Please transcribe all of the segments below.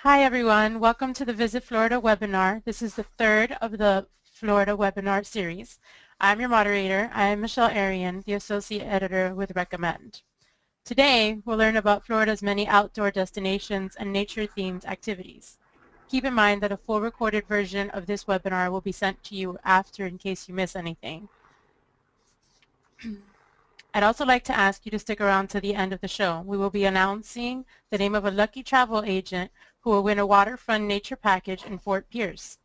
Hi everyone, welcome to the Visit Florida webinar. This is the third of the Florida webinar series. I'm your moderator. I am Michelle Arean, the Associate Editor with Recommend. Today, we'll learn about Florida's many outdoor destinations and nature-themed activities. Keep in mind that a full recorded version of this webinar will be sent to you after in case you miss anything. I'd also like to ask you to stick around to the end of the show. We will be announcing the name of a lucky travel agent who will win a waterfront nature package in Fort Pierce.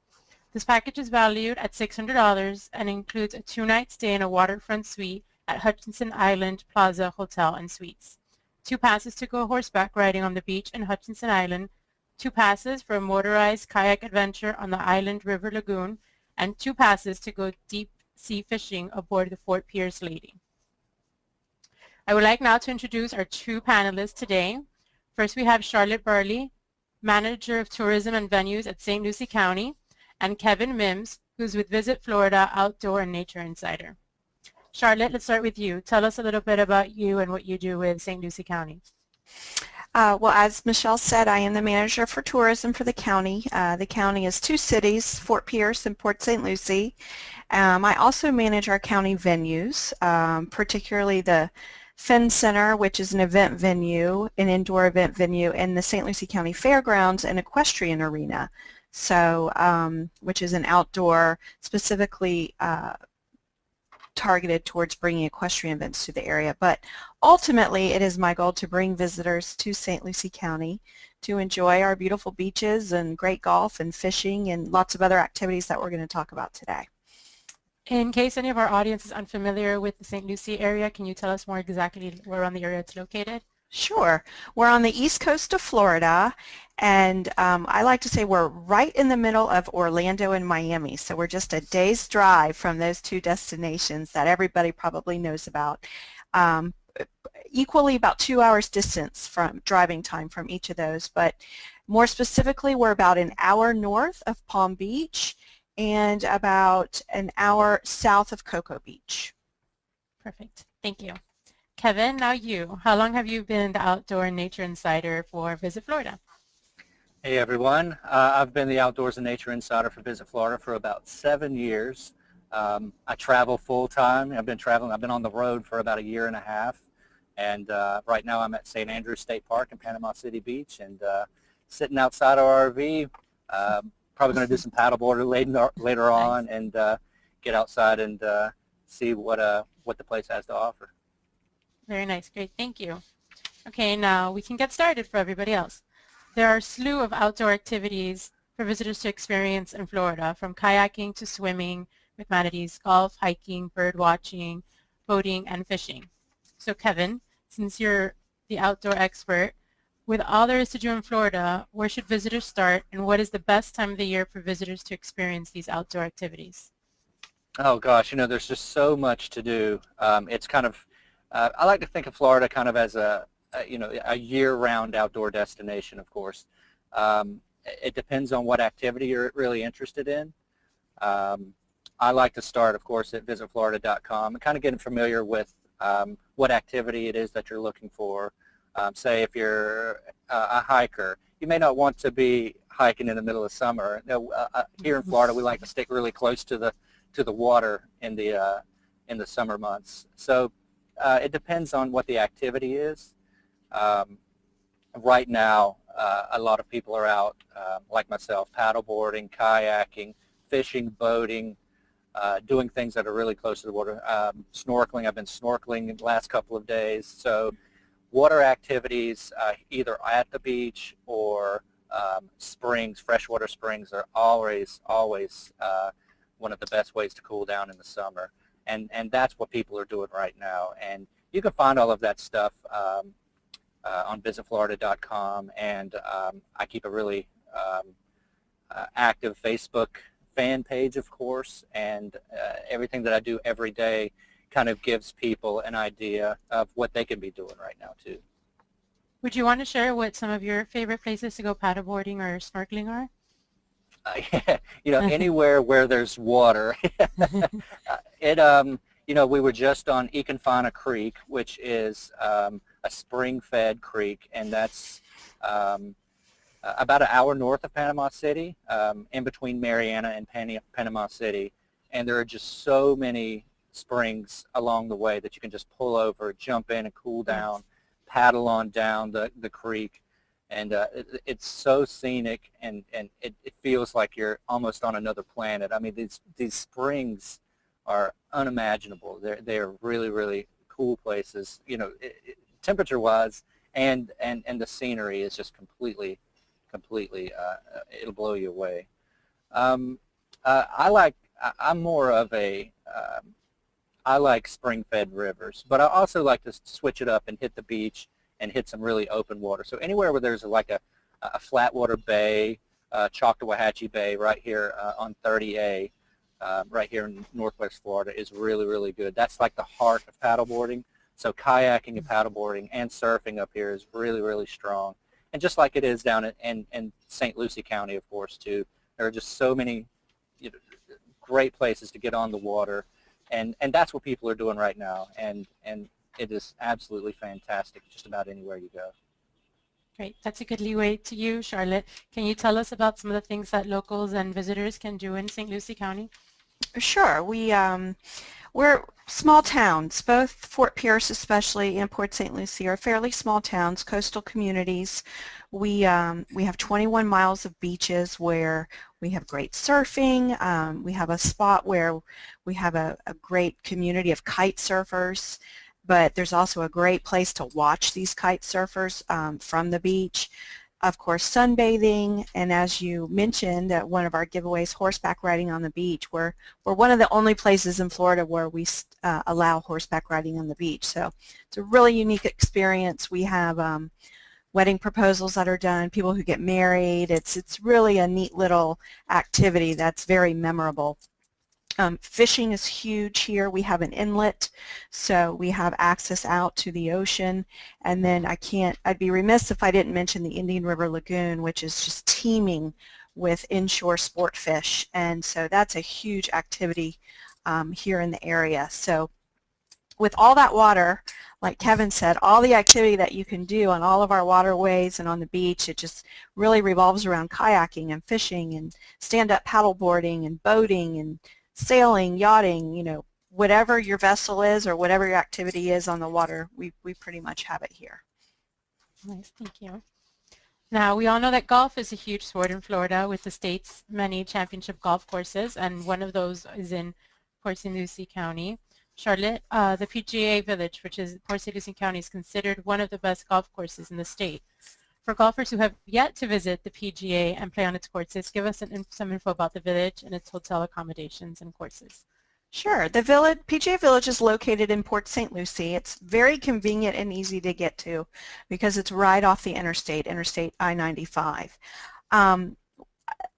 This package is valued at $600 and includes a 2-night stay in a waterfront suite at Hutchinson Island Plaza Hotel and Suites, 2 passes to go horseback riding on the beach in Hutchinson Island, 2 passes for a motorized kayak adventure on the Island River Lagoon, and 2 passes to go deep sea fishing aboard the Fort Pierce Lady. I would like now to introduce our 2 panelists today. First, we have Charlotte Bireley, Manager of Tourism and Venues at St. Lucie County, and Kevin Mims, who's with Visit Florida Outdoor and Nature Insider. Charlotte, let's start with you. Tell us a little bit about you and what you do with St. Lucie County. Well, as Michelle said, I am the manager for tourism for the county. The county is 2 cities, Fort Pierce and Port St. Lucie. I also manage our county venues, particularly the Finn Center, which is an event venue, an indoor event venue, and the St. Lucie County Fairgrounds and Equestrian Arena, so which is an outdoor, specifically targeted towards bringing equestrian events to the area. But ultimately, it is my goal to bring visitors to St. Lucie County to enjoy our beautiful beaches and great golf and fishing and lots of other activities that we're going to talk about today. In case any of our audience is unfamiliar with the St. Lucie area, can you tell us more exactly where on the area it's located? Sure. We're on the east coast of Florida, and I like to say we're right in the middle of Orlando and Miami, so we're just a day's drive from those 2 destinations that everybody probably knows about. Equally about 2 hours distance from driving time from each of those, but more specifically we're about an hour north of Palm Beach and about an hour south of Cocoa Beach. Perfect. Thank you. Kevin, now you. How long have you been the Outdoor and Nature Insider for Visit Florida? Hey everyone, I've been the Outdoors and Nature Insider for Visit Florida for about 7 years. I travel full-time. I've been on the road for about 1.5 years, and right now I'm at St. Andrews State Park in Panama City Beach, and sitting outside our RV, probably going to do some paddleboarding later on, and get outside and see what the place has to offer. Very nice. Great. Thank you. Okay, now we can get started for everybody else. There are a slew of outdoor activities for visitors to experience in Florida, from kayaking to swimming with manatees, golf, hiking, bird watching, boating, and fishing. So Kevin, since you're the outdoor expert, with all there is to do in Florida, where should visitors start, and what is the best time of the year for visitors to experience these outdoor activities? Oh gosh, there's just so much to do. It's kind of, I like to think of Florida kind of as a year-round outdoor destination, of course. It depends on what activity you're really interested in. I like to start, of course, at visitflorida.com and kind of getting familiar with what activity it is that you're looking for. Say if you're a hiker, you may not want to be hiking in the middle of summer. Here in Florida, we like to stick really close to the water in the summer months. So it depends on what the activity is. Right now, a lot of people are out, like myself, paddleboarding, kayaking, fishing, boating, doing things that are really close to the water. Snorkeling, I've been snorkeling the last couple of days. So water activities, either at the beach or springs, freshwater springs, are always one of the best ways to cool down in the summer. And that's what people are doing right now. And you can find all of that stuff on visitflorida.com, and I keep a really active Facebook fan page, of course, and everything that I do every day kind of gives people an idea of what they can be doing right now too. Would you want to share what some of your favorite places to go paddleboarding or snorkeling are? Anywhere where there's water. We were just on Econfana Creek, which is a spring-fed creek, and that's about an hour north of Panama City, in between Mariana and Panama City. And there are just so many springs along the way that you can just pull over, jump in and cool down, paddle on down the creek. And it's so scenic, and it feels like you're almost on another planet. I mean, these springs are unimaginable. They're really, really cool places, you know, temperature-wise, and the scenery is just completely, it'll blow you away. I'm more of a, I like spring-fed rivers, but I also like to switch it up and hit the beach and hit some really open water. So anywhere where there's like a flatwater bay, Choctawhatchee Bay right here on 30A, right here in Northwest Florida is really, really good. That's like the heart of paddleboarding. So kayaking and paddleboarding and surfing up here is really, really strong. And just like it is down in St. Lucie County, of course, too, there are just so many, you know, great places to get on the water. And that's what people are doing right now. And it is absolutely fantastic just about anywhere you go. Great. That's a good leeway to you, Charlotte. Can you tell us about some of the things that locals and visitors can do in St. Lucie County? Sure. We're small towns. Both Fort Pierce especially and Port St. Lucie are fairly small towns, coastal communities. We have 21 miles of beaches where we have great surfing. We have a spot where we have a great community of kite surfers, but there's also a great place to watch these kite surfers from the beach. Of course, sunbathing, and as you mentioned at one of our giveaways, horseback riding on the beach. We're one of the only places in Florida where we allow horseback riding on the beach. So it's a really unique experience. We have wedding proposals that are done, people who get married. It's really a neat little activity that's very memorable. Fishing is huge here. We have an inlet, so we have access out to the ocean. And then I'd be remiss if I didn't mention the Indian River Lagoon, which is just teeming with inshore sport fish. And so that's a huge activity here in the area. So with all that water, like Kevin said, all the activity that you can do on all of our waterways and on the beach, it just really revolves around kayaking and fishing and stand-up paddleboarding and boating and sailing, yachting, you know, whatever your vessel is or whatever your activity is on the water, we pretty much have it here. Nice, thank you. Now, we all know that golf is a huge sport in Florida with the state's many championship golf courses, and one of those is in Port St. Lucie County. Charlotte, the PGA Village, which is Port St. Lucie County, is considered one of the best golf courses in the state. For golfers who have yet to visit the PGA and play on its courses, give us some info about the village and its hotel accommodations and courses. Sure. The PGA Village is located in Port St. Lucie. It's very convenient and easy to get to because it's right off the interstate I-95.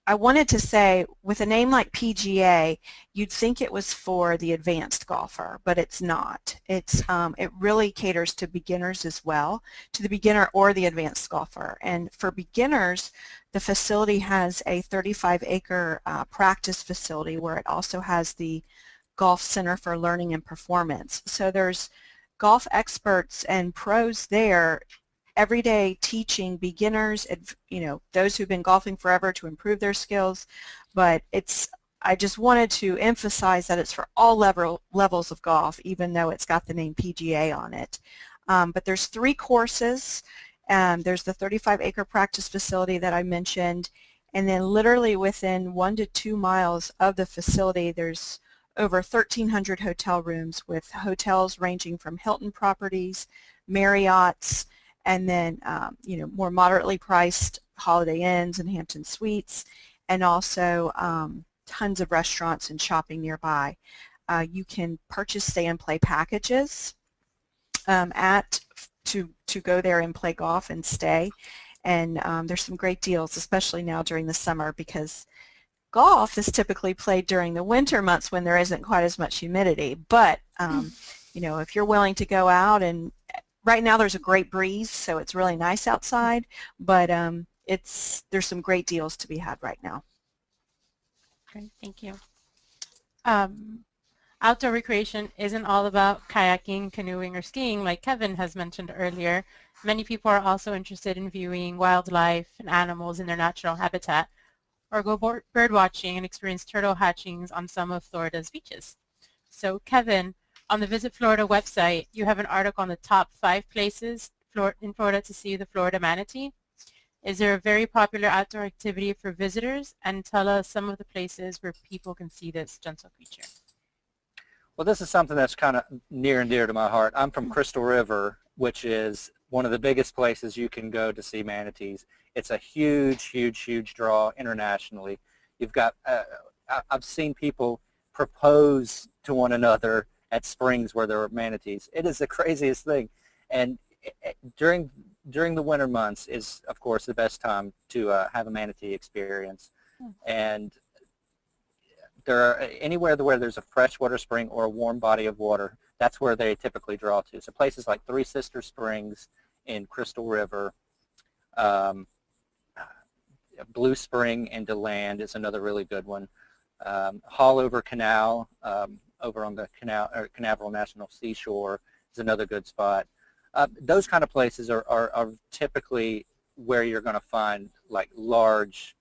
I wanted to say, with a name like PGA, you'd think it was for the advanced golfer, but it's not. It really caters to beginners as well, to the beginner or the advanced golfer. And for beginners, the facility has a 35-acre practice facility where it also has the Golf Center for Learning and Performance. So there's golf experts and pros there every day teaching beginners, you know, those who've been golfing forever to improve their skills. But I just wanted to emphasize that it's for all levels of golf, even though it's got the name PGA on it. But there's 3 courses. There's the 35-acre practice facility that I mentioned, and then literally within 1 to 2 miles of the facility, there's over 1,300 hotel rooms, with hotels ranging from Hilton properties, Marriott's, and then you know, more moderately priced Holiday Inns and Hampton Suites, and also tons of restaurants and shopping nearby. You can purchase stay and play packages to go there and play golf and stay, and there's some great deals, especially now during the summer, because golf is typically played during the winter months when there isn't quite as much humidity. But you know, if you're willing to go out, and right now there's a great breeze, so it's really nice outside, but there's some great deals to be had right now. Great, thank you. outdoor recreation isn't all about kayaking, canoeing, or skiing like Kevin has mentioned earlier. Many people are also interested in viewing wildlife and animals in their natural habitat, or go bird watching and experience turtle hatchings on some of Florida's beaches. So Kevin, on the Visit Florida website, you have an article on the top 5 places in Florida to see the Florida manatee. Is there a very popular outdoor activity for visitors? And tell us some of the places where people can see this gentle creature. Well, this is something that's kind of near and dear to my heart. I'm from Crystal River, which is one of the biggest places you can go to see manatees. It's a huge, huge, huge draw internationally. You've got, I've seen people propose to one another at springs where there are manatees. It is the craziest thing. And during the winter months is, of course, the best time to have a manatee experience. And there are anywhere where there's a freshwater spring or a warm body of water, that's where they typically draw to. So places like Three Sister Springs in Crystal River, Blue Spring in DeLand is another really good one. Haulover Canal over on the Canaveral National Seashore is another good spot. Those kind of places are typically where you're going to find like large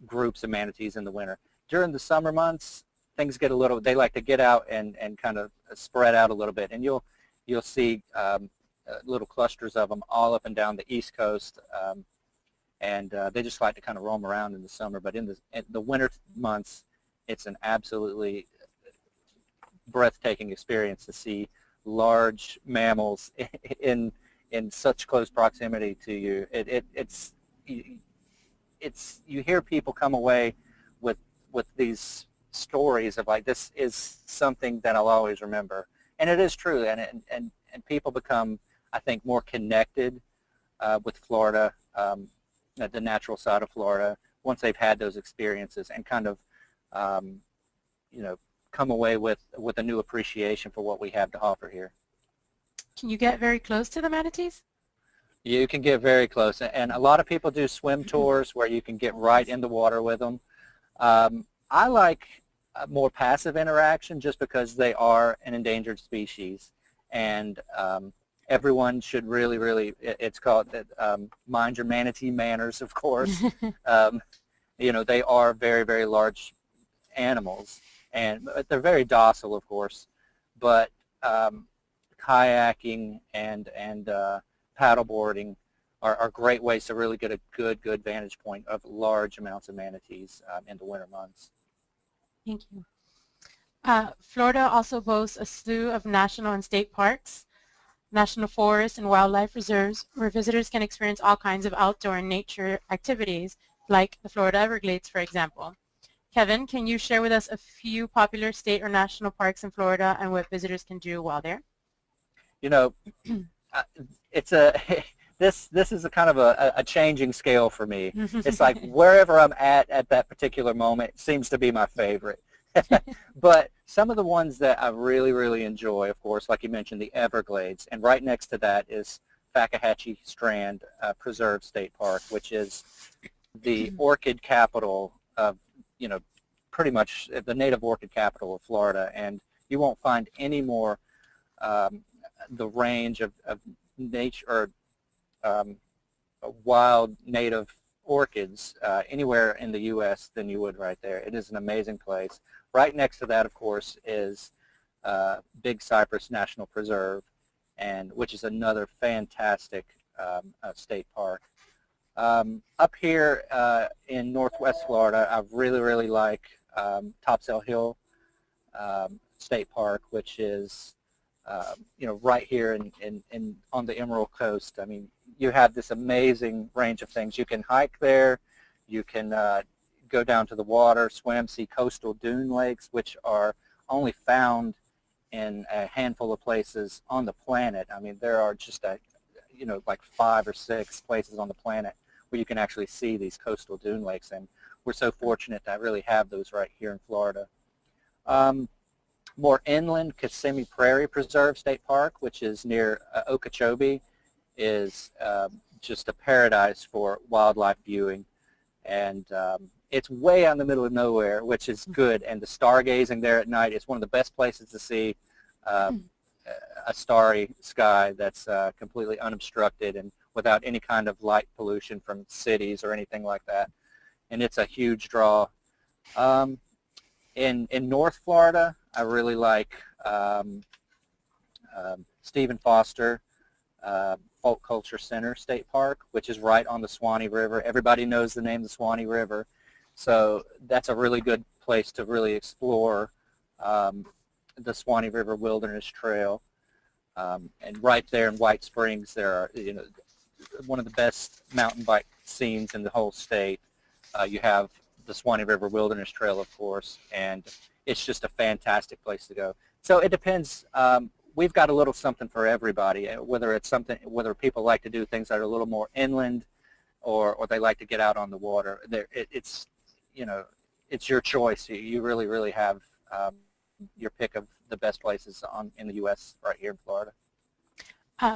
groups of manatees in the winter. During the summer months, things get a little, they like to get out and kind of spread out a little bit, and you'll see little clusters of them all up and down the East Coast, and they just like to kind of roam around in the summer. But in the winter months, it's an absolutely breathtaking experience to see large mammals in such close proximity to you. You hear people come away with these stories of like, this is something that I'll always remember, and it is true. And people become, I think, more connected with Florida, the natural side of Florida, once they've had those experiences, and kind of come away with a new appreciation for what we have to offer here. Can you get very close to the manatees? You can get very close, and a lot of people do swim tours where you can get right in the water with them. I like more passive interaction just because they are an endangered species, and everyone should really, it's called mind your manatee manners, of course. They are very, very large animals, and they're very docile, of course, but kayaking and paddleboarding are great ways to really get a good vantage point of large amounts of manatees in the winter months. Thank you. Florida also boasts a slew of national and state parks, national forests, and wildlife reserves where visitors can experience all kinds of outdoor and nature activities, like the Florida Everglades, for example. Kevin, can you share with us a few popular state or national parks in Florida and what visitors can do while there? It's this is a kind of a changing scale for me. It's like wherever I'm at that particular moment seems to be my favorite. But some of the ones that I really enjoy, of course, like you mentioned, the Everglades, and right next to that is Fakahatchee Strand Preserve State Park, which is the orchid capital of, pretty much the native orchid capital of Florida, and you won't find any more the range of nature or wild native orchids anywhere in the U.S. than you would right there. It is an amazing place. Right next to that, of course, is Big Cypress National Preserve, which is another fantastic state park. Up here in Northwest Florida, I really like Topsail Hill State Park, which is right here on the Emerald Coast. I mean, you have this amazing range of things. You can hike there. You can go down to the water, swim, see coastal dune lakes, which are only found in a handful of places on the planet. I mean, there are just like 5 or 6 places on the planet where you can actually see these coastal dune lakes, and we're so fortunate to really have those right here in Florida. More inland, Kissimmee Prairie Preserve State Park, which is near Okeechobee, is just a paradise for wildlife viewing, and it's way out in the middle of nowhere, which is good, and the stargazing there at night is one of the best places to see a starry sky that's completely unobstructed and without any kind of light pollution from cities or anything like that. And it's a huge draw. In North Florida, I really like Stephen Foster Folk Culture Center State Park, which is right on the Swanee River. Everybody knows the name of the Swanee River, so that's a really good place to really explore the Swanee River Wilderness Trail. And right there in White Springs, there are, you know, one of the best mountain bike scenes in the whole state. You have the Swanee River Wilderness Trail, of course, and it's just a fantastic place to go. So it depends. We've got a little something for everybody, whether it's something, whether people like to do things that are a little more inland, or they like to get out on the water. It's, you know, it's your choice. You really, really have your pick of the best places in the U.S. right here in Florida.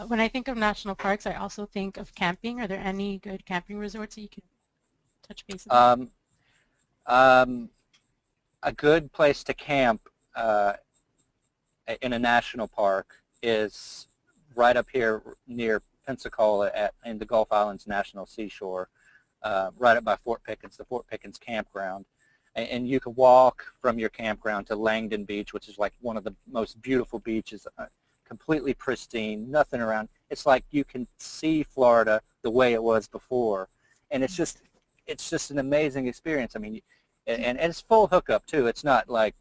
When I think of national parks, I also think of camping. Are there any good camping resorts that you can touch base on? A good place to camp in a national park is right up here near Pensacola in the Gulf Islands National Seashore, right up by Fort Pickens, the Fort Pickens campground. And you can walk from your campground to Langdon Beach, which is like one of the most beautiful beaches, completely pristine, nothing around. It's like you can see Florida the way it was before. And it's just an amazing experience. I mean, and it's full hookup too. It's not like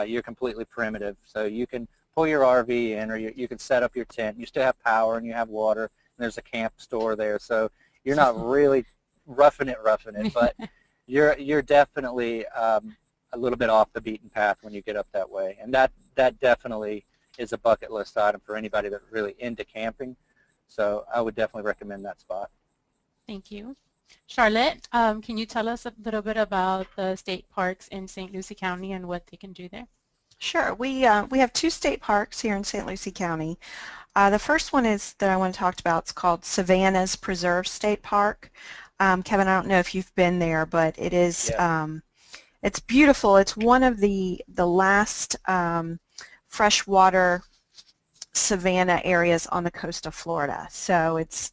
you're completely primitive. So you can pull your RV in, or you can set up your tent. You still have power and you have water, and there's a camp store there. So you're not really roughing it, but you're definitely a little bit off the beaten path when you get up that way. And that definitely is a bucket list item for anybody that's really into camping. So I would definitely recommend that spot. Thank you. Charlotte, can you tell us a little bit about the state parks in St. Lucie County and what they can do there? Sure. We have two state parks here in St. Lucie County. The first one is that I want to talk about. It's called Savannah's Preserve State Park. Kevin, I don't know if you've been there, but it is it's beautiful. It's one of the last freshwater savanna areas on the coast of Florida. So it's,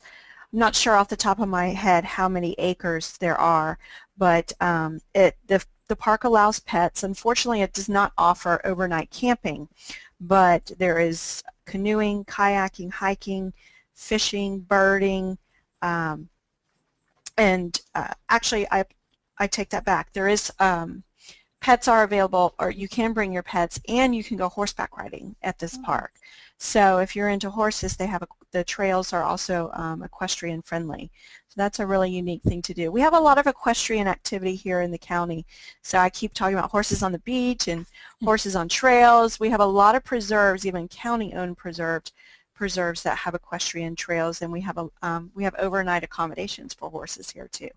I'm not sure off the top of my head how many acres there are, but the park allows pets. Unfortunately, it does not offer overnight camping, but there is canoeing, kayaking, hiking, fishing, birding, and actually I take that back. There is pets are available, or you can bring your pets, and you can go horseback riding at this park. So if you're into horses, they have the trails are also equestrian friendly. So that's a really unique thing to do. We have a lot of equestrian activity here in the county. So I keep talking about horses on the beach and horses on trails. We have a lot of preserves, even county-owned preserves that have equestrian trails, and we have overnight accommodations for horses here too.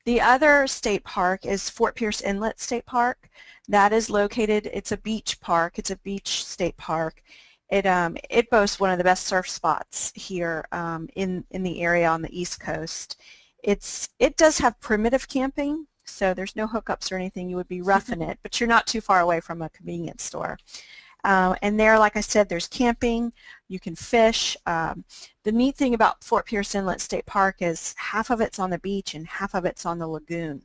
The other state park is Fort Pierce Inlet State Park. That is located, it's a beach park, it's a beach state park. It boasts one of the best surf spots here in the area on the East Coast. It does have primitive camping, so there's no hookups or anything. You would be roughing it, but you're not too far away from a convenience store. And there, like I said, there's camping, you can fish. The neat thing about Fort Pierce Inlet State Park is half of it's on the beach and half of it's on the lagoon.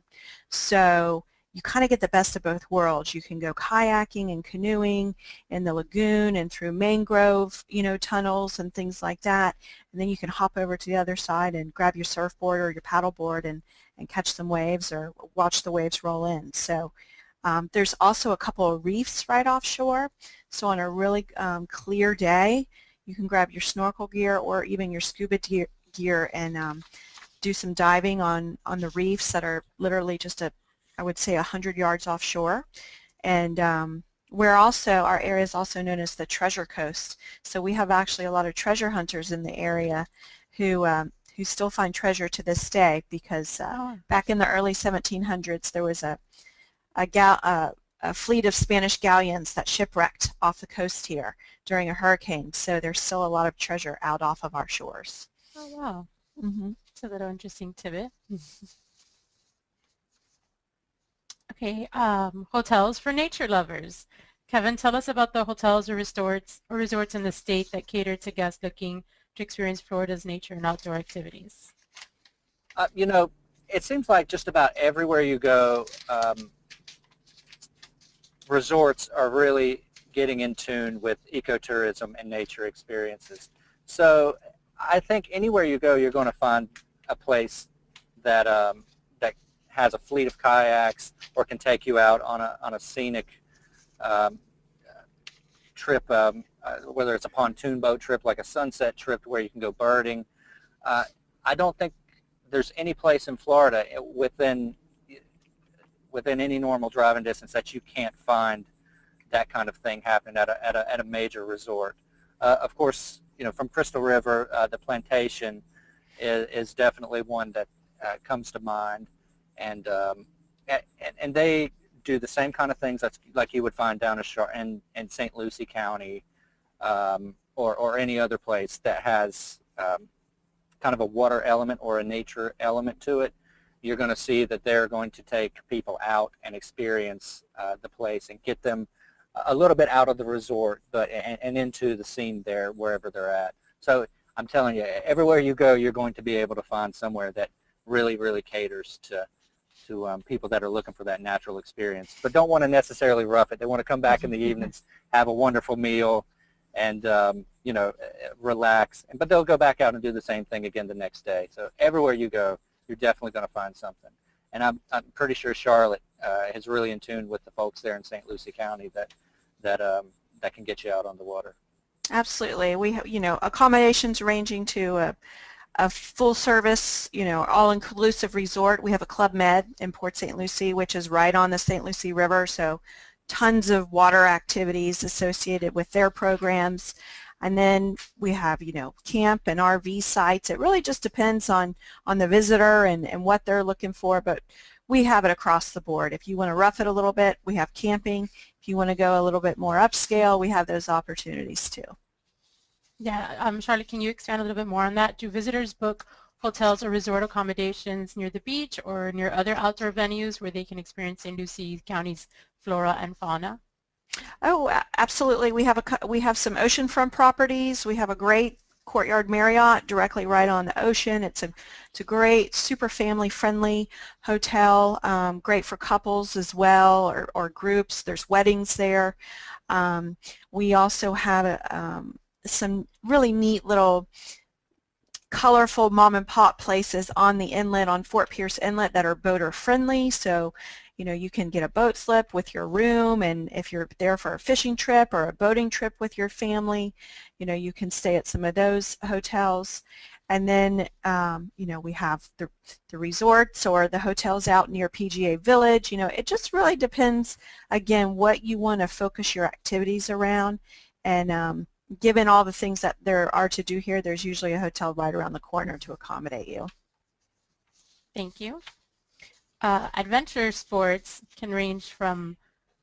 So you kind of get the best of both worlds. You can go kayaking and canoeing in the lagoon and through mangrove, tunnels and things like that. And then you can hop over to the other side and grab your surfboard or your paddleboard and catch some waves or watch the waves roll in. So there's also a couple of reefs right offshore. So on a really clear day, you can grab your snorkel gear or even your scuba gear and do some diving on the reefs that are literally just I would say 100 yards offshore. And our area is also known as the Treasure Coast. So we have actually a lot of treasure hunters in the area who still find treasure to this day, because back in the early 1700s there was a fleet of Spanish galleons that shipwrecked off the coast here during a hurricane. So there's still a lot of treasure out off of our shores. Oh, wow. It's a little interesting tidbit. Okay, hotels for nature lovers. Kevin, tell us about the hotels or resorts in the state that cater to guests looking to experience Florida's nature and outdoor activities. You know, it seems like just about everywhere you go, resorts are really getting in tune with ecotourism and nature experiences. So I think anywhere you go, you're going to find a place that that has a fleet of kayaks or can take you out on a scenic um, trip, whether it's a pontoon boat trip like a sunset trip where you can go birding. I don't think there's any place in Florida within any normal driving distance that you can't find that kind of thing happen at a major resort. Of course, you know, from Crystal River, the Plantation is definitely one that comes to mind, and, and they do the same kind of things that's like you would find down in St. Lucie County, or any other place that has kind of a water element or a nature element to it. You're going to see that they're going to take people out and experience the place and get them a little bit out of the resort, but and into the scene there wherever they're at. So I'm telling you, everywhere you go, you're going to be able to find somewhere that really, really caters to people that are looking for that natural experience, but don't want to necessarily rough it. They want to come back in the evenings, have a wonderful meal, and you know, relax. But they'll go back out and do the same thing again the next day. So everywhere you go, you're definitely going to find something. And I'm pretty sure Charlotte is really in tune with the folks there in St. Lucie County that can get you out on the water. Absolutely. We have, you know, accommodations ranging to a full service, you know, all-inclusive resort. We have a Club Med in Port St. Lucie, which is right on the St. Lucie River, so tons of water activities associated with their programs. And then we have, you know, camp and RV sites. It really just depends on the visitor and what they're looking for, but we have it across the board. If you want to rough it a little bit, we have camping. If you want to go a little bit more upscale, we have those opportunities too. Yeah, Charlotte, can you expand a little bit more on that? Do visitors book hotels or resort accommodations near the beach or near other outdoor venues where they can experience St. Lucie County's flora and fauna? Oh, absolutely. We have some oceanfront properties. We have a great Courtyard Marriott directly right on the ocean. It's a great, super family-friendly hotel, great for couples as well, or groups. There's weddings there. We also have some really neat little colorful mom and pop places on the inlet, on Fort Pierce Inlet, that are boater friendly. So, you know, you can get a boat slip with your room, and if you're there for a fishing trip or a boating trip with your family, you know, you can stay at some of those hotels. And then, you know, we have the resorts or the hotels out near PGA Village. You know, it just really depends, again, what you want to focus your activities around. And given all the things that there are to do here, there's usually a hotel right around the corner to accommodate you. Thank you. Adventure sports can range from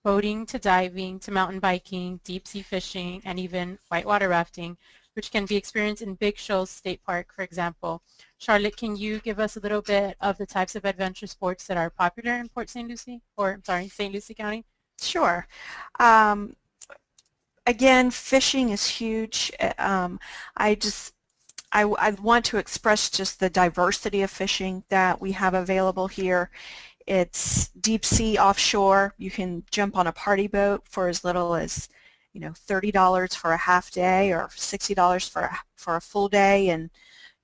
boating to diving to mountain biking, deep sea fishing, and even whitewater rafting, which can be experienced in Big Shoals State Park, for example. Charlotte, can you give us a little bit of the types of adventure sports that are popular in Port St. Lucie, or sorry, St. Lucie County? Sure. Again, fishing is huge. I want to express just the diversity of fishing that we have available here. It's deep sea offshore. You can jump on a party boat for as little as, you know, $30 for a half day or $60 for a full day, and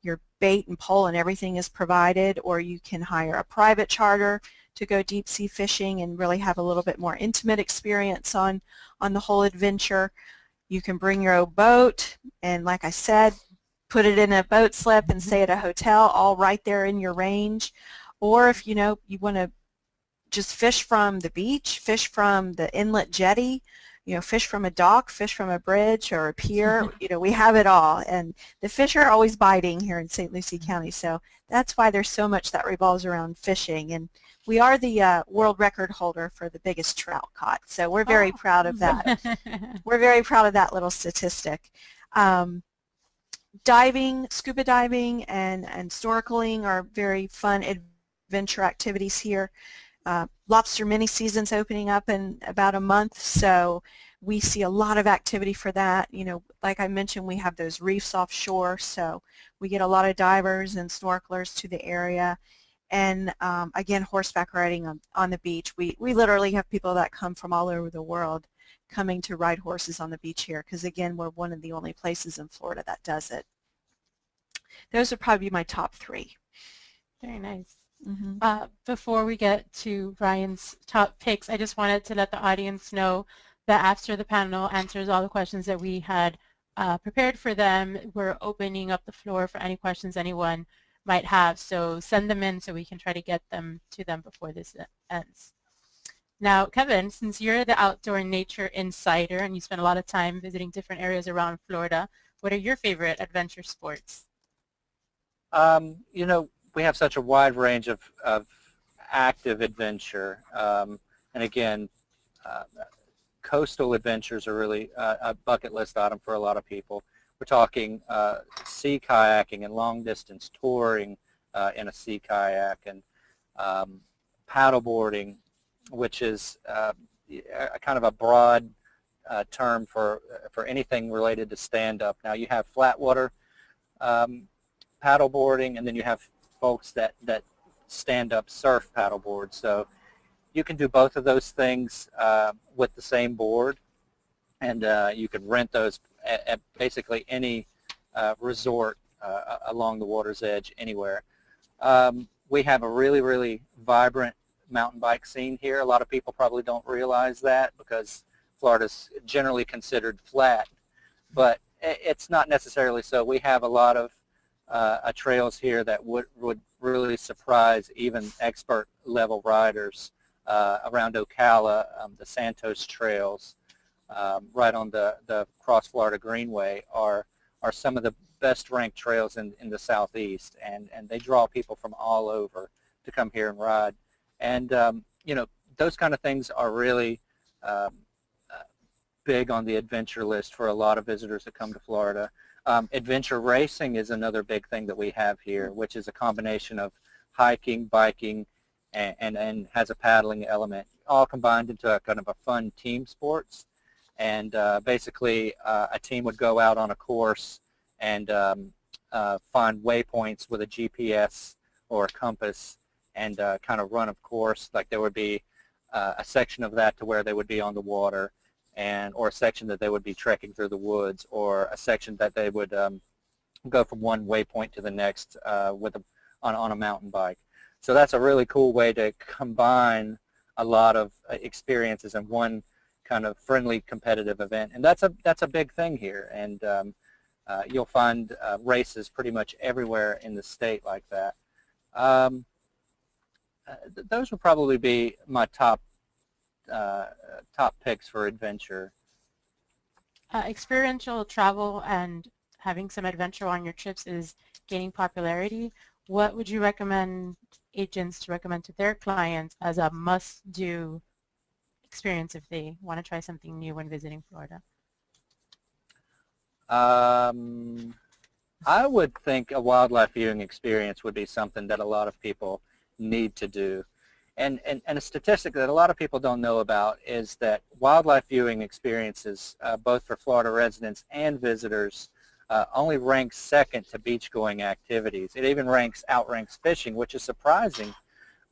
your bait and pole and everything is provided. Or you can hire a private charter to go deep sea fishing and really have a little bit more intimate experience on the whole adventure. You can bring your own boat, and like I said, put it in a boat slip and stay at a hotel, all right there in your range. Or if, you know, you want to just fish from the beach, fish from the inlet jetty, you know, fish from a dock, fish from a bridge or a pier, you know, we have it all. And the fish are always biting here in St. Lucie County, so that's why there's so much that revolves around fishing. And we are the world record holder for the biggest trout caught, so we're very proud of that. We're very proud of that little statistic. Diving, scuba diving, and snorkeling are very fun adventure activities here. lobster mini season's opening up in about a month, so we see a lot of activity for that. You know, like I mentioned, we have those reefs offshore, so we get a lot of divers and snorkelers to the area. And again, horseback riding on the beach. We literally have people that come from all over the world coming to ride horses on the beach here, because again, we're one of the only places in Florida that does it. Those would probably be my top 3. Very nice. Mm-hmm. Before we get to Brian's top picks, I just wanted to let the audience know that after the panel answers all the questions that we had prepared for them, we're opening up the floor for any questions anyone might have. So send them in so we can try to get them to them before this ends. Now, Kevin, since you're the outdoor nature insider and you spend a lot of time visiting different areas around Florida, what are your favorite adventure sports? You know, we have such a wide range of active adventure. And again, coastal adventures are really a bucket list item for a lot of people. We're talking sea kayaking and long distance touring in a sea kayak, and paddleboarding, which is a kind of a broad term for anything related to stand-up. Now you have flatwater paddleboarding, and then you have folks that stand-up surf paddleboard. So you can do both of those things with the same board, and you can rent those at basically any resort along the water's edge anywhere. We have a really, really vibrant mountain bike scene here. A lot of people probably don't realize that because Florida's generally considered flat, but it's not necessarily so. We have a lot of trails here that would really surprise even expert level riders. Around Ocala, the Santos trails, right on the Cross Florida Greenway are some of the best ranked trails in the southeast, and they draw people from all over to come here and ride. And you know, those kind of things are really big on the adventure list for a lot of visitors that come to Florida. Adventure racing is another big thing that we have here, which is a combination of hiking, biking, and has a paddling element, all combined into a kind of a fun team sports. And basically a team would go out on a course and find waypoints with a GPS or a compass and kind of run a course. Like there would be a section of that to where they would be on the water, or a section that they would be trekking through the woods, or a section that they would go from one waypoint to the next on a mountain bike. So that's a really cool way to combine a lot of experiences in one kind of friendly competitive event, and that's a big thing here. And you'll find races pretty much everywhere in the state like that. Those would probably be my top picks for adventure. Experiential travel and having some adventure on your trips is gaining popularity. What would you recommend agents to recommend to their clients as a must-do experience if they want to try something new when visiting Florida? I would think a wildlife viewing experience would be something that a lot of people need to do. And a statistic that a lot of people don't know about is that wildlife viewing experiences, both for Florida residents and visitors, only ranks second to beach-going activities. It even outranks fishing, which is surprising,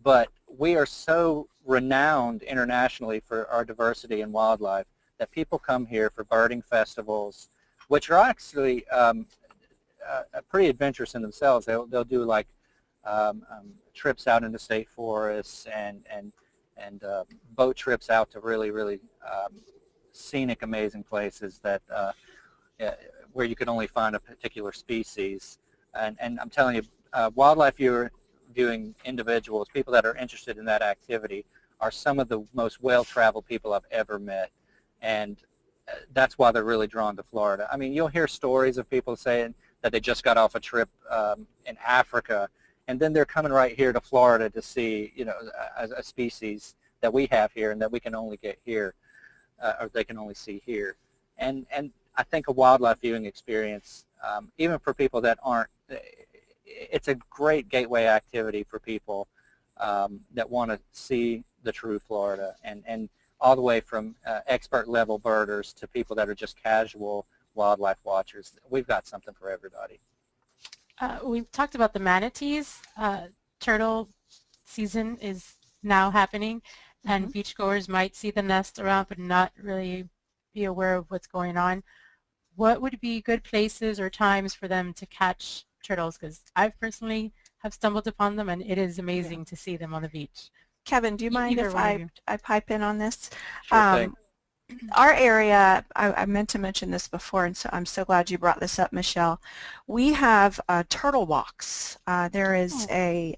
but we are so renowned internationally for our diversity in wildlife that people come here for birding festivals, which are actually pretty adventurous in themselves. They'll do like trips out into state forests and boat trips out to really, really scenic, amazing places that where you can only find a particular species. And I'm telling you, wildlife viewing individuals, people that are interested in that activity, are some of the most well-traveled people I've ever met. And that's why they're really drawn to Florida. I mean, you'll hear stories of people saying that they just got off a trip in Africa, and then they're coming right here to Florida to see, you know, a species that we have here and that we can only get here, or they can only see here. And I think a wildlife viewing experience, even for people that aren't, it's a great gateway activity for people that want to see the true Florida, and all the way from expert level birders to people that are just casual wildlife watchers. We've got something for everybody. We've talked about the manatees. Turtle season is now happening, and beachgoers might see the nest around but not really be aware of what's going on. What would be good places or times for them to catch turtles? Because I personally have stumbled upon them, and it is amazing to see them on the beach. Kevin, do you mind Either if one of you. I pipe in on this? Sure thing. Our area, I meant to mention this before, and so I'm so glad you brought this up, Michelle. We have turtle walks. There is a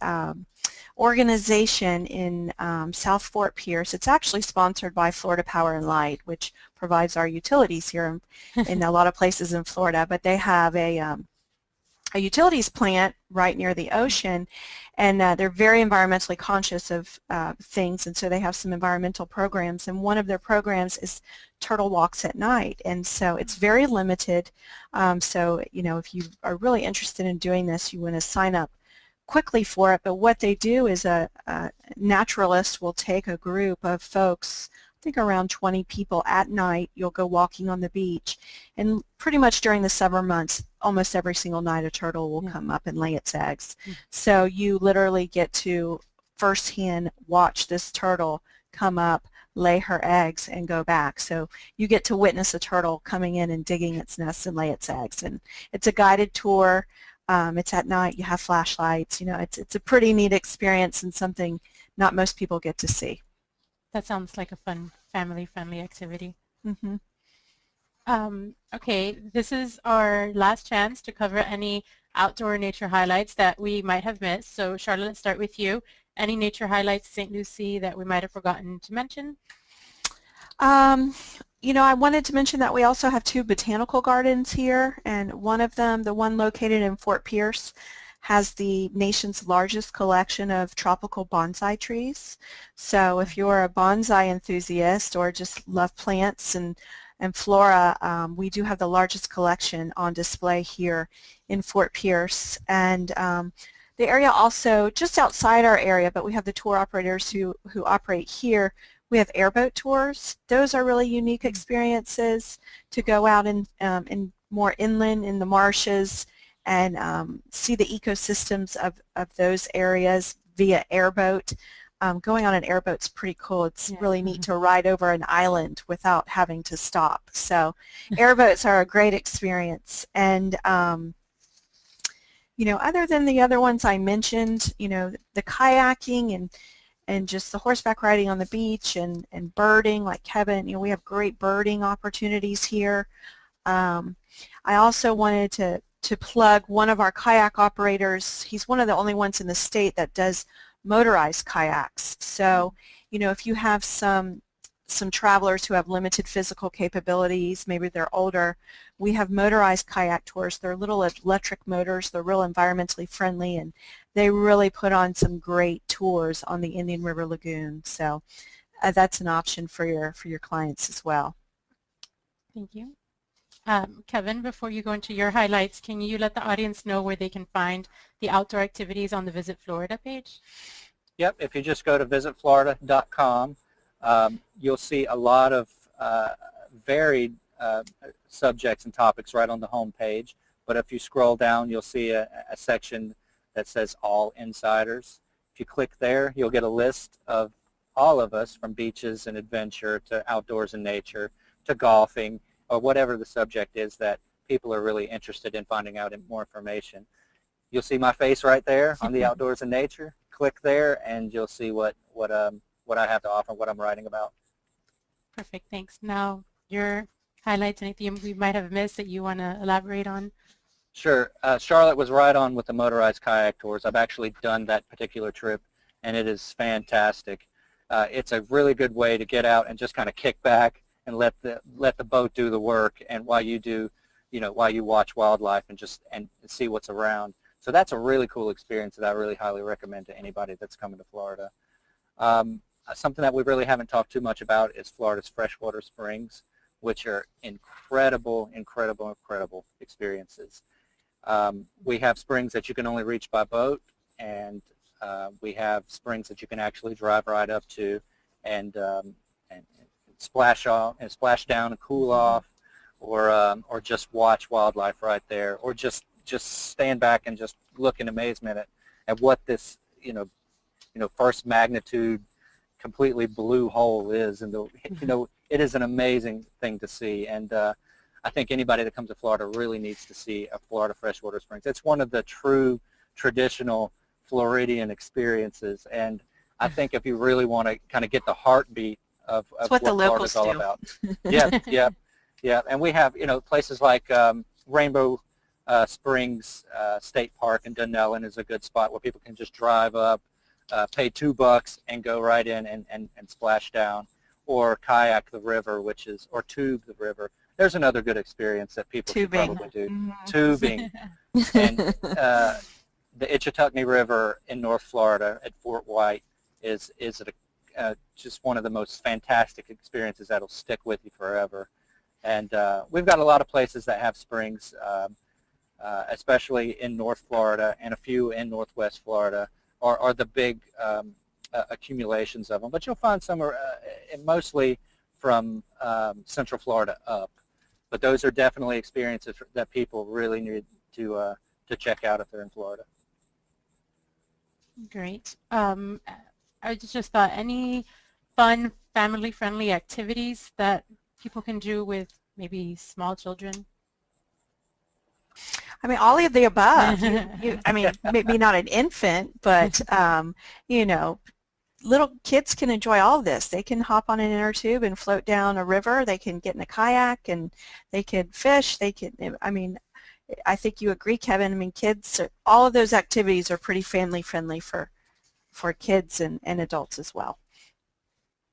organization in South Fort Pierce. It's actually sponsored by Florida Power and Light, which provides our utilities here in a lot of places in Florida. But they have a utilities plant right near the ocean, and they're very environmentally conscious of things, and so they have some environmental programs, and one of their programs is turtle walks at night, and so it's very limited. So if you are really interested in doing this, you want to sign up quickly for it. But what they do is a naturalist will take a group of folks, I think around 20 people at night. You'll go walking on the beach, and pretty much during the summer months, almost every single night a turtle will come up and lay its eggs. So you literally get to firsthand watch this turtle come up, lay her eggs, and go back. So you get to witness a turtle coming in and digging its nest and lay its eggs. And it's a guided tour. It's at night. You have flashlights. It's a pretty neat experience and something not most people get to see. That sounds like a fun family-friendly activity. Mm-hmm. Okay, this is our last chance to cover any outdoor nature highlights that we might have missed. So Charlotte, let's start with you. Any nature highlights, St. Lucie, that we might have forgotten to mention? I wanted to mention that we also have 2 botanical gardens here, and one of them, the one located in Fort Pierce, has the nation's largest collection of tropical bonsai trees. So if you're a bonsai enthusiast or just love plants and flora, we do have the largest collection on display here in Fort Pierce. And the area also, just outside our area, but we have the tour operators who operate here. We have airboat tours. Those are really unique experiences to go out in more inland in the marshes and see the ecosystems of those areas via airboat. Going on an airboat's pretty cool. It's really neat to ride over an island without having to stop. So airboats are a great experience. And other than the other ones I mentioned, the kayaking and just the horseback riding on the beach and birding, like Kevin, we have great birding opportunities here. I also wanted to plug one of our kayak operators. He's one of the only ones in the state that does motorized kayaks. So, if you have some travelers who have limited physical capabilities, maybe they're older, we have motorized kayak tours. They're little electric motors. They're real environmentally friendly, and they really put on some great tours on the Indian River Lagoon. So that's an option for your clients as well. Thank you. Kevin, before you go into your highlights, can you let the audience know where they can find the outdoor activities on the Visit Florida page? Yep, if you just go to visitflorida.com, you'll see a lot of varied subjects and topics right on the home page. But if you scroll down, you'll see a section that says All Insiders. If you click there, you'll get a list of all of us, from beaches and adventure to outdoors and nature to golfing, or whatever the subject is that people are really interested in finding out more information. You'll see my face right there on the outdoors and nature. Click there and you'll see what I have to offer, what I'm writing about. Perfect, thanks. Now your highlights, anything we might have missed that you want to elaborate on? Sure. Charlotte was right on with the motorized kayak tours. I've actually done that particular trip, and it is fantastic. It's a really good way to get out and just kind of kick back and let the boat do the work, and while you watch wildlife and see what's around. So that's a really cool experience that I really highly recommend to anybody that's coming to Florida. Something that we really haven't talked too much about is Florida's freshwater springs, which are incredible, incredible, incredible experiences. We have springs that you can only reach by boat, and We have springs that you can actually drive right up to and splash off and splash down and cool off, or just watch wildlife right there, or just stand back and just look in amazement at what this first magnitude completely blue hole is, and it is an amazing thing to see. And I think anybody that comes to Florida really needs to see a Florida freshwater springs. It's one of the true traditional Floridian experiences, and I think if you really want to kind of get the heartbeat of what the locals Florida's all do. about. Yeah. And we have places like Rainbow Springs State Park in Dunellen is a good spot where people can just drive up, pay $2 and go right in and splash down, or kayak the river, or tube the river. There's another good experience that people should probably do. Mm-hmm. Tubing. And the Ichetuckney River in North Florida at Fort White is just one of the most fantastic experiences that'll stick with you forever. And we've got a lot of places that have springs, especially in North Florida, and a few in Northwest Florida are the big accumulations of them. But you'll find some mostly from Central Florida up. But those are definitely experiences that people really need to check out if they're in Florida. Great. I just thought, any fun, family-friendly activities that people can do with maybe small children? I mean, all of the above. I mean, maybe not an infant, but, little kids can enjoy all of this. They can hop on an inner tube and float down a river. They can get in a kayak, and they can fish. I think you agree, Kevin. I mean, all of those activities are pretty family-friendly for kids and adults as well.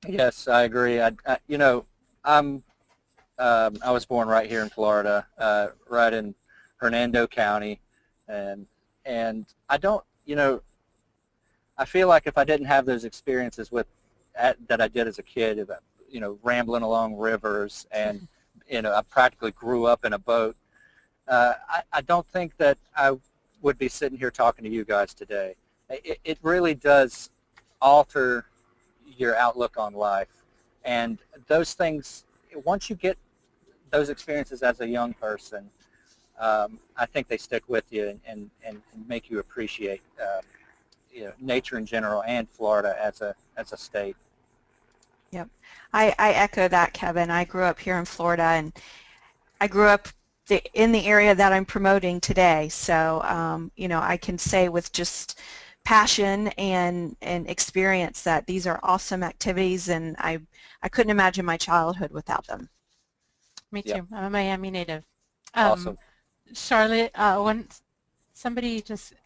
Yes, I agree. I was born right here in Florida, right in Hernando County, and I don't, I feel like if I didn't have those experiences that I did as a kid, about, rambling along rivers, and I practically grew up in a boat, I don't think that I would be sitting here talking to you guys today. It really does alter your outlook on life, and those things, once you get those experiences as a young person, I think they stick with you and make you appreciate nature in general and Florida as a state. Yep, I echo that, Kevin. I grew up here in Florida, and I grew up in the area that I'm promoting today, so I can say with just passion and experience that these are awesome activities, and I couldn't imagine my childhood without them. Me too. Yep. I'm a Miami native. Awesome. Charlotte,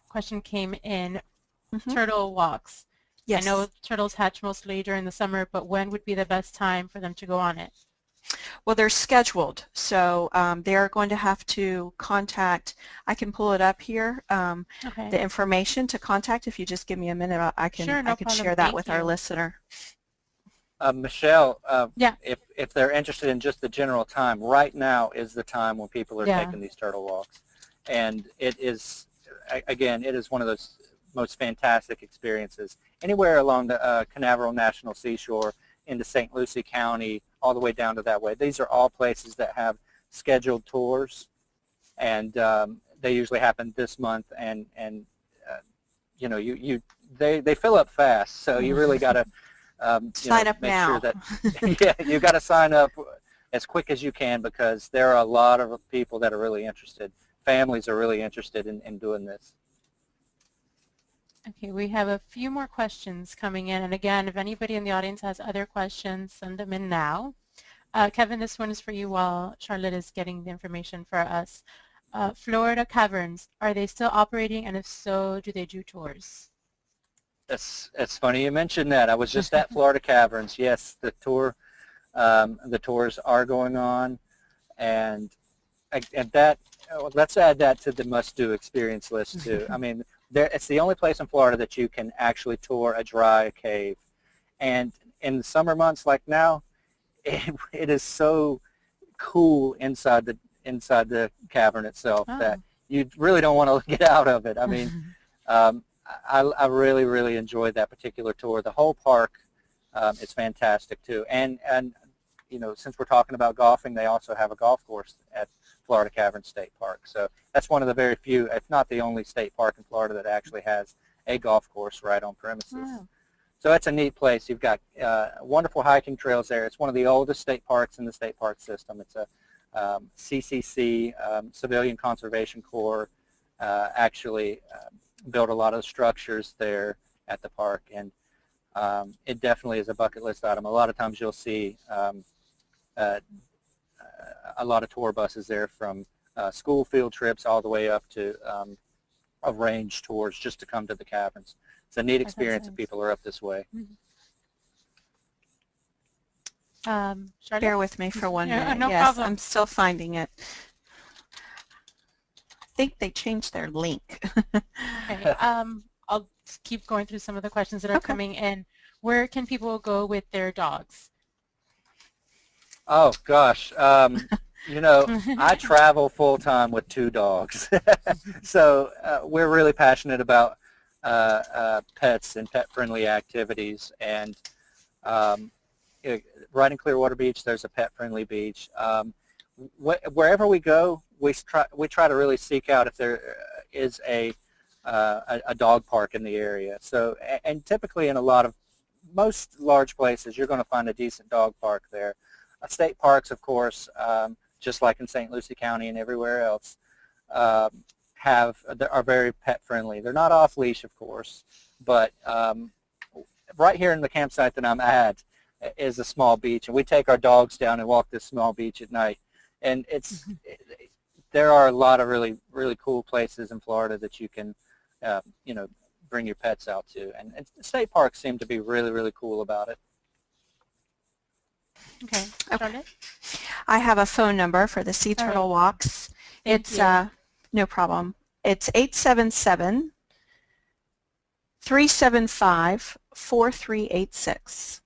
question came in, turtle walks. Yes. I know turtles hatch mostly during the summer, but when would be the best time for them to go on it? Well, they're scheduled, so they're going to have to contact, I can pull it up here, the information to contact. If you just give me a minute, I can share that with our listener. Michelle, if they're interested in just the general time, right now is the time when people are taking these turtle walks. And it is, again, it is one of those most fantastic experiences. Anywhere along the Canaveral National Seashore into St. Lucie County, all the way down to that way. These are all places that have scheduled tours, and they usually happen this month, and they fill up fast, so you really got to sign up make now. Sure that you got to sign up as quick as you can, because there are a lot of people that are really interested. Families are really interested in doing this. Okay, we have a few more questions coming in, and again, if anybody in the audience has other questions, send them in now. Kevin, this one is for you while Charlotte is getting the information for us. Florida Caverns, are they still operating, and if so, do they do tours? It's funny you mentioned that. I was just at Florida Caverns. Yes, the tours are going on, and that, let's add that to the must-do experience list too. I mean, it's the only place in Florida that you can actually tour a dry cave, and in the summer months like now, it is so cool inside the cavern itself that you really don't want to get out of it. I mean, I really, really enjoyed that particular tour. The whole park is fantastic too. And you know, since we're talking about golfing, they also have a golf course at Florida Cavern State Park. So that's one of the very few, if not the only state park in Florida that actually has a golf course right on premises. Wow. So it's a neat place. You've got wonderful hiking trails there. It's one of the oldest state parks in the state park system. It's a CCC, Civilian Conservation Corps, actually built a lot of the structures there at the park, and it definitely is a bucket list item. A lot of times you'll see a lot of tour buses there from school field trips all the way up to range tours just to come to the caverns. It's a neat experience if people are up this way. Bear with me for 1 minute. No yes, problem. I'm still finding it. I think they changed their link. Okay. I'll keep going through some of the questions that are coming in. Where can people go with their dogs? Oh gosh, you know, I travel full time with 2 dogs, so we're really passionate about pets and pet-friendly activities. And right in Clearwater Beach, there's a pet-friendly beach. Wherever we go, we try to really seek out if there is a dog park in the area. So, and typically in most large places, you're going to find a decent dog park there. State parks, of course, just like in St. Lucie County and everywhere else, are very pet-friendly. They're not off-leash, of course, but right here in the campsite that I'm at is a small beach, and we take our dogs down and walk this small beach at night. And there are a lot of really, really cool places in Florida that you can, you know, bring your pets out to, and state parks seem to be really, really cool about it. Okay. Okay. I have a phone number for the Sea Turtle Walks. Thank It's no problem. It's 877-375-4386.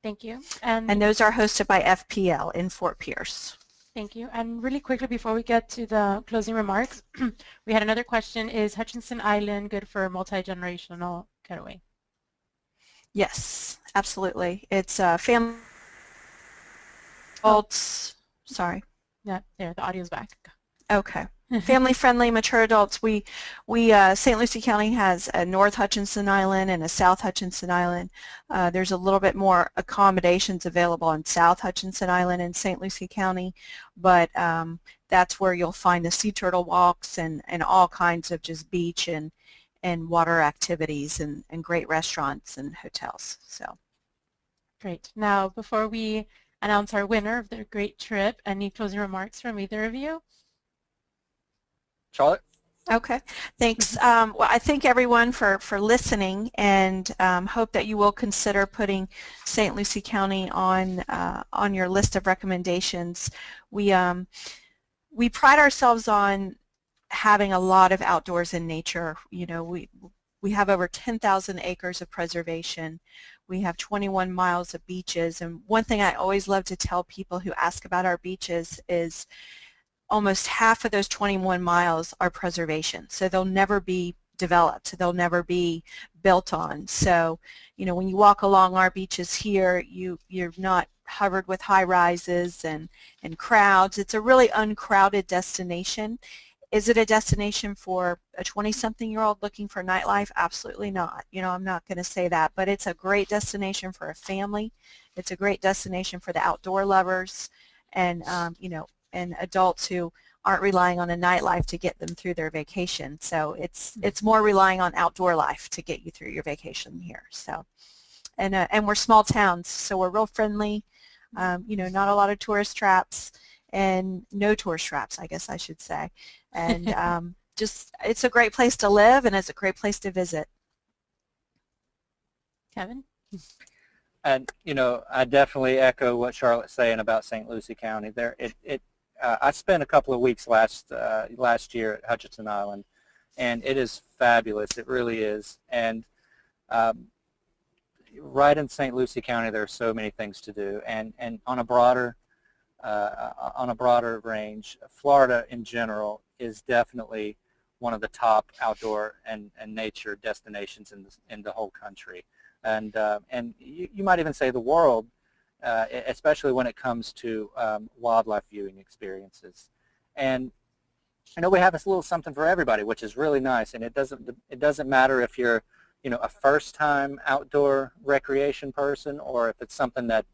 Thank you. And those are hosted by FPL in Fort Pierce. Thank you. And really quickly before we get to the closing remarks, we had another question. Is Hutchinson Island good for multi-generational getaway? Yes, absolutely. It's family. Adults. Sorry. Yeah, there. The audio's back. Okay. Family-friendly, mature adults. We St. Lucie County has a North Hutchinson Island and a South Hutchinson Island. There's a little bit more accommodations available on South Hutchinson Island in St. Lucie County, but that's where you'll find the sea turtle walks and all kinds of just beach and water activities and great restaurants and hotels. So. Great. Now, before we announce our winner of the great trip, any closing remarks from either of you? Charlotte? Okay, thanks. Well, I thank everyone for listening, and hope that you will consider putting St. Lucie County on your list of recommendations. We pride ourselves on having a lot of outdoors in nature. You know, we have over 10,000 acres of preservation. We have 21 miles of beaches, and one thing I always love to tell people who ask about our beaches is almost half of those 21 miles are preservation, so they'll never be developed, they'll never be built on. So, you know, when you walk along our beaches here, you're not covered with high-rises and crowds. It's a really uncrowded destination. Is it a destination for a 20-something-year-old looking for nightlife? Absolutely not. You know, I'm not going to say that, but it's a great destination for a family. It's a great destination for the outdoor lovers, and you know, and adults who aren't relying on a nightlife to get them through their vacation. So it's more relying on outdoor life to get you through your vacation here. So, and we're small towns, so we're real friendly. You know, not a lot of tourist traps, and no tourist traps, I guess I should say. And just, it's a great place to live, and it's a great place to visit. Kevin? And you know, I definitely echo what Charlotte's saying about St. Lucie County. There, I spent a couple of weeks last year at Hutchinson Island, and it is fabulous. It really is. And right in St. Lucie County, there are so many things to do. And on a broader range, Florida in general is definitely one of the top outdoor and nature destinations in the whole country, and you might even say the world, especially when it comes to wildlife viewing experiences. And I know we have this little something for everybody, which is really nice. And it doesn't matter if you're, a first-time outdoor recreation person, or if it's something that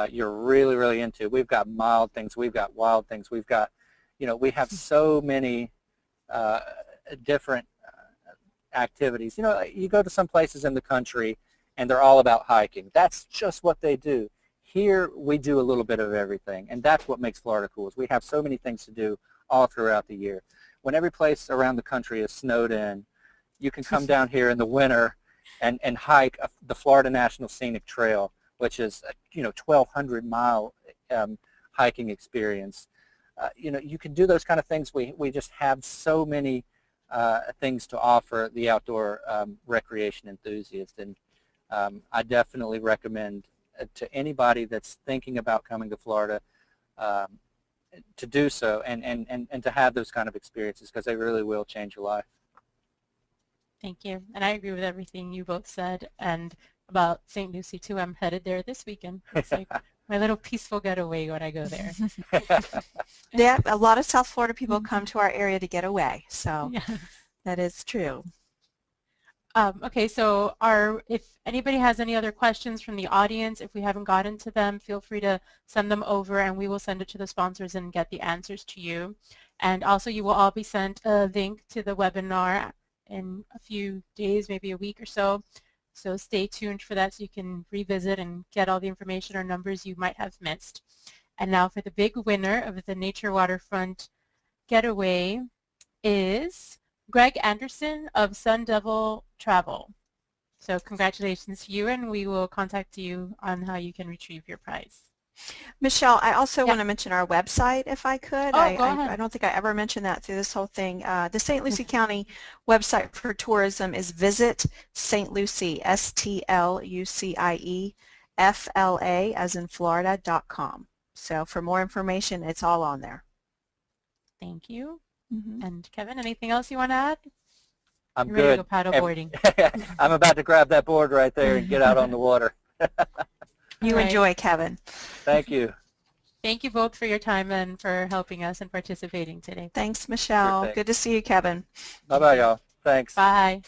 you're really, really into. We've got mild things, we've got wild things, we've got, we have so many different activities. You go to some places in the country and they're all about hiking. That's just what they do. Here we do a little bit of everything, and that's what makes Florida cool. Is we have so many things to do all throughout the year. When every place around the country is snowed in, you can come down here in the winter and hike the Florida National Scenic Trail, which is a 1,200-mile hiking experience. You can do those kind of things. We just have so many things to offer the outdoor recreation enthusiast, and I definitely recommend to anybody that's thinking about coming to Florida to do so and to have those kind of experiences, because they really will change your life. Thank you. And I agree with everything you both said, and about St. Lucie too. I'm headed there this weekend. It's like my little peaceful getaway when I go there. Yeah, a lot of South Florida people come to our area to get away, so Yeah. that is true. Okay, so if anybody has any other questions from the audience, if we haven't gotten to them, feel free to send them over and we will send it to the sponsors and get the answers to you. And also you will all be sent a link to the webinar in a few days, maybe a week or so. So stay tuned for that so you can revisit and get all the information or numbers you might have missed. And now for the big winner of the Nature Waterfront Getaway is Greg Anderson of Sun Devil Travel. So congratulations to you, and we will contact you on how you can retrieve your prize. Michelle, I also want to mention our website, if I could. Oh, go ahead. I don't think I ever mentioned that through this whole thing. The St. Lucie County website for tourism is visit St. Lucie, STLUCIE, FLA, as in Florida.com. So for more information, it's all on there. Thank you. And Kevin, anything else you want to add? I'm You're good. Ready to go paddle boarding. I'm about to grab that board right there and get out on the water. You enjoy, Kevin. Thank you. Thank you both for your time and for helping us and participating today. Thanks, Michelle. Sure, good to see you, Kevin. Bye-bye, y'all. Thanks. Bye.